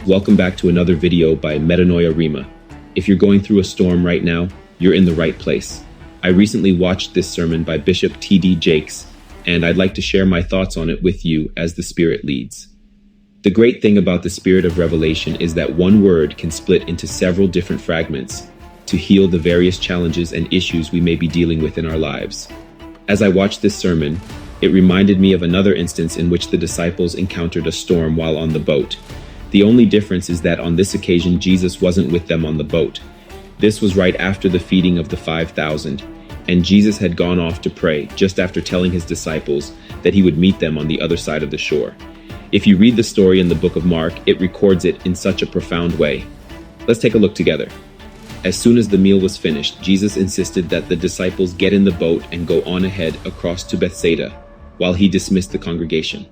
Welcome back to another video by Metanoia Rima. If you're going through a storm right now, you're in the right place. I recently watched this sermon by Bishop T.D. Jakes, and I'd like to share my thoughts on it with you as the Spirit leads. The great thing about the Spirit of Revelation is that one word can split into several different fragments to heal the various challenges and issues we may be dealing with in our lives. As I watched this sermon, it reminded me of another instance in which the disciples encountered a storm while on the boat. The only difference is that on this occasion, Jesus wasn't with them on the boat. This was right after the feeding of the 5,000, and Jesus had gone off to pray just after telling his disciples that he would meet them on the other side of the shore. If you read the story in the book of Mark, it records it in such a profound way. Let's take a look together. As soon as the meal was finished, Jesus insisted that the disciples get in the boat and go on ahead across to Bethsaida, while he dismissed the congregation.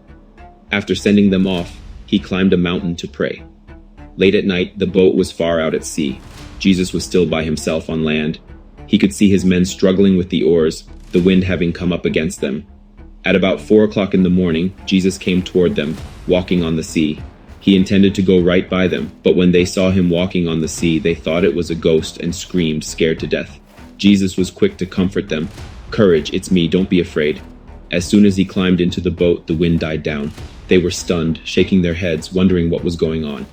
After sending them off, he climbed a mountain to pray. Late at night, the boat was far out at sea. Jesus was still by himself on land. He could see his men struggling with the oars, the wind having come up against them. At about 4 o'clock in the morning, Jesus came toward them, walking on the sea. He intended to go right by them, but when they saw him walking on the sea, they thought it was a ghost and screamed, scared to death. Jesus was quick to comfort them. "Courage, it's me, don't be afraid." As soon as he climbed into the boat, the wind died down. They were stunned, shaking their heads, wondering what was going on.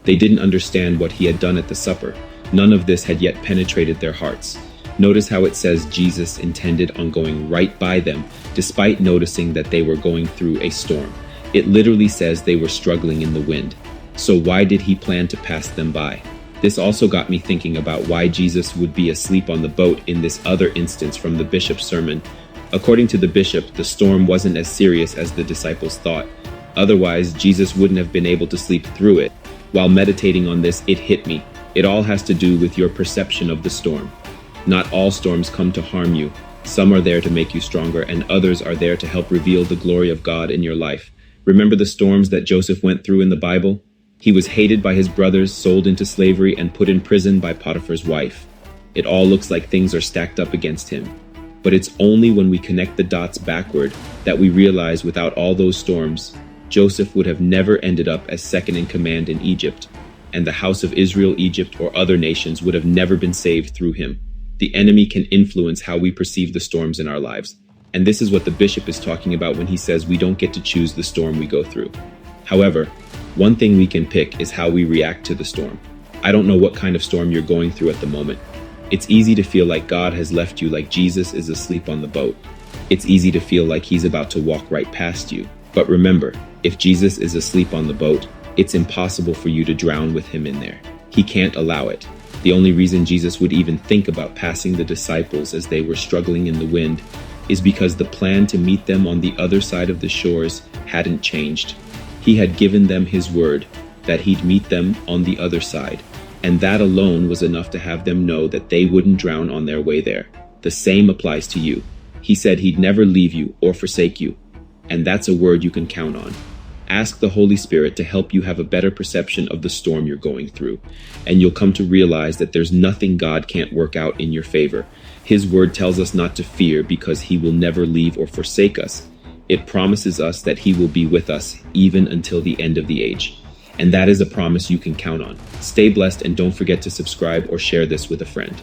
They didn't understand what he had done at the supper. None of this had yet penetrated their hearts. Notice how it says Jesus intended on going right by them, despite noticing that they were going through a storm. It literally says they were struggling in the wind. So why did he plan to pass them by? This also got me thinking about why Jesus would be asleep on the boat in this other instance from the bishop's sermon. According to the bishop, the storm wasn't as serious as the disciples thought. Otherwise, Jesus wouldn't have been able to sleep through it. While meditating on this, it hit me. It all has to do with your perception of the storm. Not all storms come to harm you. Some are there to make you stronger, and others are there to help reveal the glory of God in your life. Remember the storms that Joseph went through in the Bible? He was hated by his brothers, sold into slavery, and put in prison by Potiphar's wife. It all looks like things are stacked up against him. But it's only when we connect the dots backward that we realize without all those storms, Joseph would have never ended up as second in command in Egypt, and the house of Israel, Egypt, or other nations would have never been saved through him. The enemy can influence how we perceive the storms in our lives. And this is what the bishop is talking about when he says we don't get to choose the storm we go through. However, one thing we can pick is how we react to the storm. I don't know what kind of storm you're going through at the moment. It's easy to feel like God has left you, like Jesus is asleep on the boat. It's easy to feel like he's about to walk right past you. But remember, if Jesus is asleep on the boat, it's impossible for you to drown with him in there. He can't allow it. The only reason Jesus would even think about passing the disciples as they were struggling in the wind is because the plan to meet them on the other side of the shores hadn't changed. He had given them his word that he'd meet them on the other side. And that alone was enough to have them know that they wouldn't drown on their way there. The same applies to you. He said he'd never leave you or forsake you. And that's a word you can count on. Ask the Holy Spirit to help you have a better perception of the storm you're going through. And you'll come to realize that there's nothing God can't work out in your favor. His word tells us not to fear because he will never leave or forsake us. It promises us that he will be with us even until the end of the age. And that is a promise you can count on. Stay blessed and don't forget to subscribe or share this with a friend.